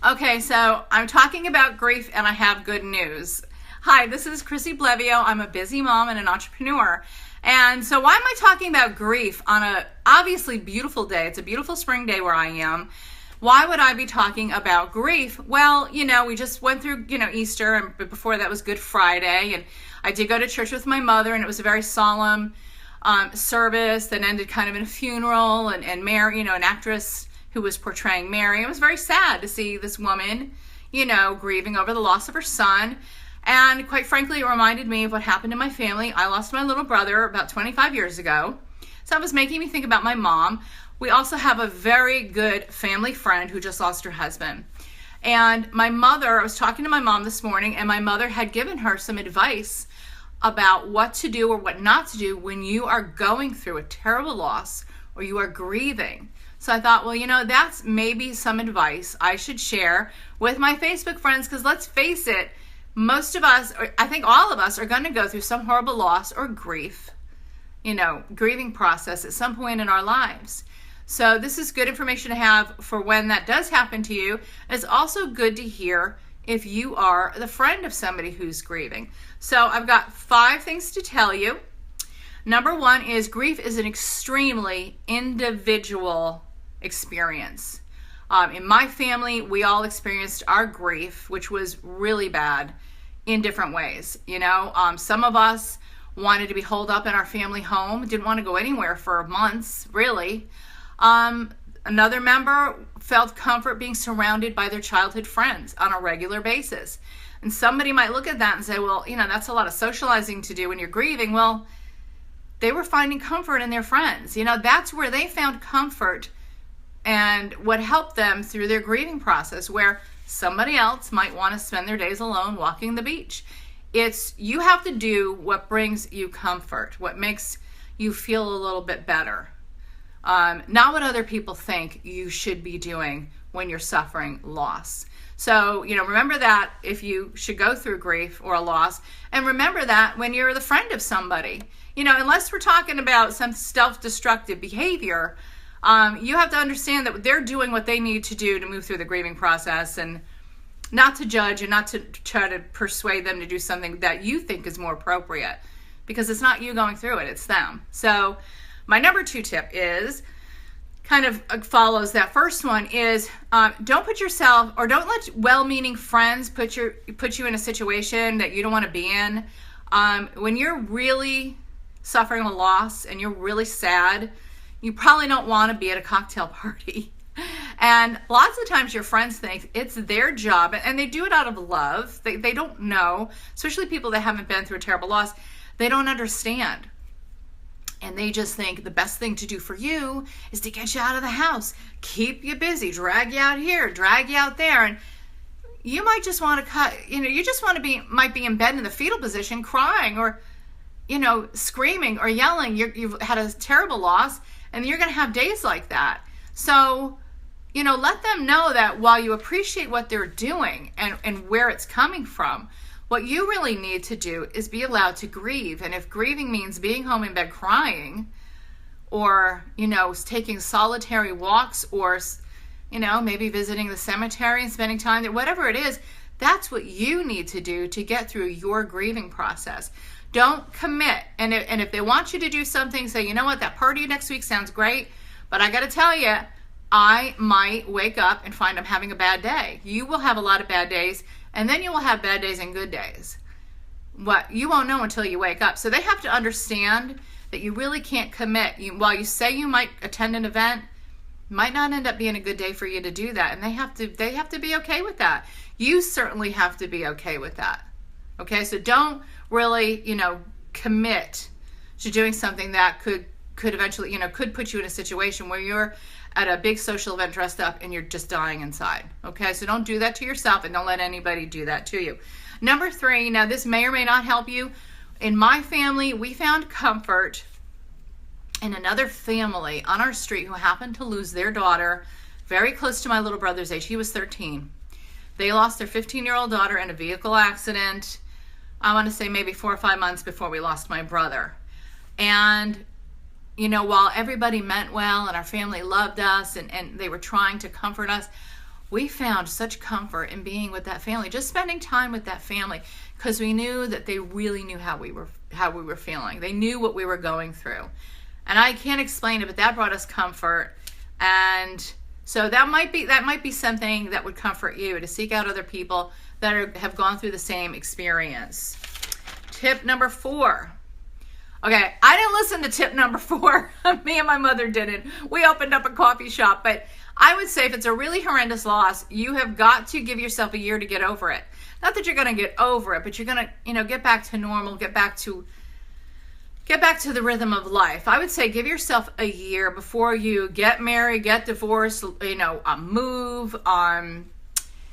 Okay, so I'm talking about grief and I have good news. Hi, this is Chrissy Blevio. I'm a busy mom and an entrepreneur. And so why am I talking about grief on a obviously beautiful day? It's a beautiful spring day where I am. Why would I be talking about grief? Well, we just went through, Easter, and before that was Good Friday, and I did go to church with my mother, and it was a very solemn service that ended kind of in a funeral, and Mary, an actress who was portraying Mary. It was very sad to see this woman, grieving over the loss of her son. And quite frankly, it reminded me of what happened in my family. I lost my little brother about 25 years ago. So it was making me think about my mom. We also have a very good family friend who just lost her husband. And my mother, I was talking to my mom this morning, and my mother had given her some advice about what to do or what not to do when you are going through a terrible loss or you are grieving. So I thought, well, that's maybe some advice I should share with my Facebook friends, because let's face it, most of us, or I think all of us, are going to go through some horrible loss or grief, grieving process at some point in our lives. So this is good information to have for when that does happen to you. It's also good to hear if you are the friend of somebody who's grieving. So I've got 5 things to tell you. Number 1 is grief is an extremely individual experience. In my family, we all experienced our grief, which was really bad, in different ways. Some of us wanted to be holed up in our family home, didn't want to go anywhere for months, really. Another member felt comfort being surrounded by their childhood friends on a regular basis. And somebody might look at that and say, well, that's a lot of socializing to do when you're grieving. Well, they were finding comfort in their friends. That's where they found comfort and what helped them through their grieving process, where somebody else might want to spend their days alone walking the beach. You have to do what brings you comfort, what makes you feel a little bit better. Not what other people think you should be doing when you're suffering loss. So, remember that if you should go through grief or a loss, and remember that when you're the friend of somebody, unless we're talking about some self-destructive behavior, you have to understand that they're doing what they need to do to move through the grieving process, and not to judge and not to try to persuade them to do something that you think is more appropriate, because it's not you going through it, it's them. So my number 2 tip is kind of follows that first one is don't put yourself, or don't let well-meaning friends put you in a situation that you don't want to be in. When you're really suffering a loss and you're really sad, you probably don't want to be at a cocktail party. And lots of times your friends think it's their job, and they do it out of love. They don't know, especially people that haven't been through a terrible loss. They don't understand. And they just think the best thing to do for you is to get you out of the house, keep you busy, drag you out here, drag you out there. And you might just want to might be in bed in the fetal position crying, or, screaming or yelling. You've had a terrible loss, and you're going to have days like that. So, let them know that while you appreciate what they're doing and where it's coming from, what you really need to do is be allowed to grieve. And if grieving means being home in bed crying, or, taking solitary walks, or, maybe visiting the cemetery and spending time there, whatever it is, that's what you need to do to get through your grieving process. Don't commit. And if they want you to do something, say, that party next week sounds great, but I got to tell you, I might wake up and find I'm having a bad day. You will have a lot of bad days, and then you will have bad days and good days. What you won't know until you wake up. So they have to understand that you really can't commit. While you say you might attend an event, might not end up being a good day for you to do that, and they have to be okay with that. You certainly have to be okay with that. Okay, so don't really, commit to doing something that could eventually, could put you in a situation where you're at a big social event dressed up and you're just dying inside. Okay, so don't do that to yourself, and don't let anybody do that to you. Number 3, now this may or may not help you. In my family, we found comfort in another family on our street who happened to lose their daughter very close to my little brother's age. He was 13. They lost their 15-year-old daughter in a vehicle accident. I want to say maybe 4 or 5 months before we lost my brother. And while everybody meant well and our family loved us and they were trying to comfort us, we found such comfort in being with that family, just spending time with that family, because we knew that they really knew how we were feeling. They knew what we were going through. And I can't explain it, but that brought us comfort. And so that might be something that would comfort you, to seek out other people that have gone through the same experience. Tip number 4. Okay, I didn't listen to tip number 4. Me and my mother didn't. We opened up a coffee shop, but I would say if it's a really horrendous loss, you have got to give yourself a year to get over it. Not that you're going to get over it, but you're going to, get back to normal, get back to the rhythm of life. I would say give yourself a year before you get married, get divorced, move,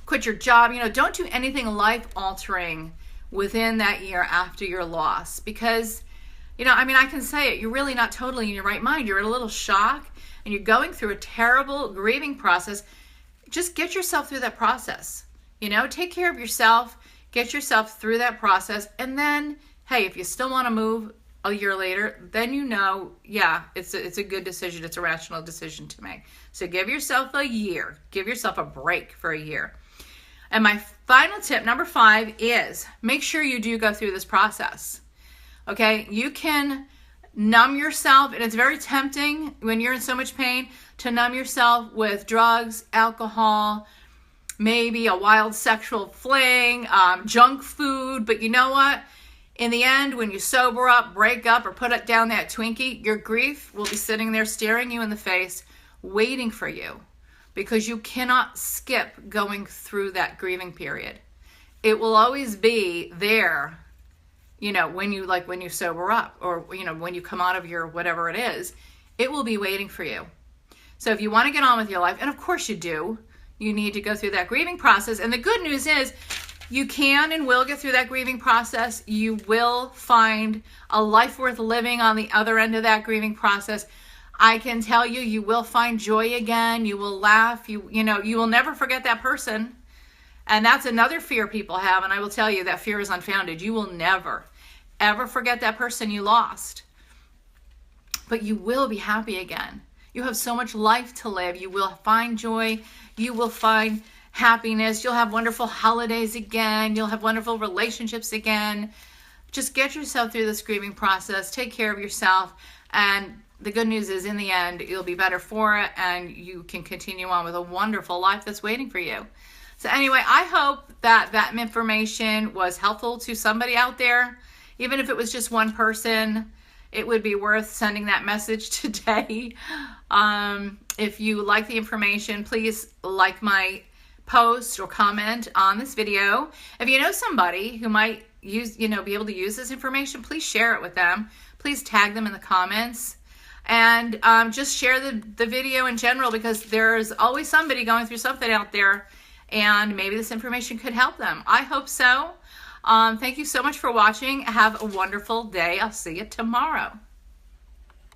quit your job. Don't do anything life-altering within that year after your loss, because I can say it, you're really not totally in your right mind. You're in a little shock and you're going through a terrible grieving process. Just get yourself through that process. Take care of yourself, get yourself through that process. And then, hey, if you still want to move a year later, then it's a good decision. It's a rational decision to make. So give yourself a year. Give yourself a break for a year. And my final tip, number 5, is make sure you do go through this process. Okay, you can numb yourself, and it's very tempting when you're in so much pain to numb yourself with drugs, alcohol, maybe a wild sexual fling, junk food. But you know what? In the end, when you sober up, break up, or put down that Twinkie, your grief will be sitting there staring you in the face, waiting for you, because you cannot skip going through that grieving period. It will always be there. When you sober up, or, when you come out of your whatever it is, it will be waiting for you. So if you want to get on with your life, and of course you do, you need to go through that grieving process. And the good news is you can and will get through that grieving process. You will find a life worth living on the other end of that grieving process. I can tell you, you will find joy again. You will laugh. You will never forget that person. And that's another fear people have. And I will tell you that fear is unfounded. You will never, ever forget that person you lost. But you will be happy again. You have so much life to live. You will find joy. You will find happiness. You'll have wonderful holidays again. You'll have wonderful relationships again. Just get yourself through this grieving process. Take care of yourself. And the good news is, in the end, you'll be better for it. And you can continue on with a wonderful life that's waiting for you. So anyway, I hope that information was helpful to somebody out there. Even if it was just one person, it would be worth sending that message today. If you like the information, please like my post or comment on this video. If you know somebody who might be able to use this information, please share it with them. Please tag them in the comments. And just share the video in general, because there's always somebody going through something out there, and maybe this information could help them. I hope so. Thank you so much for watching. Have a wonderful day. I'll see you tomorrow.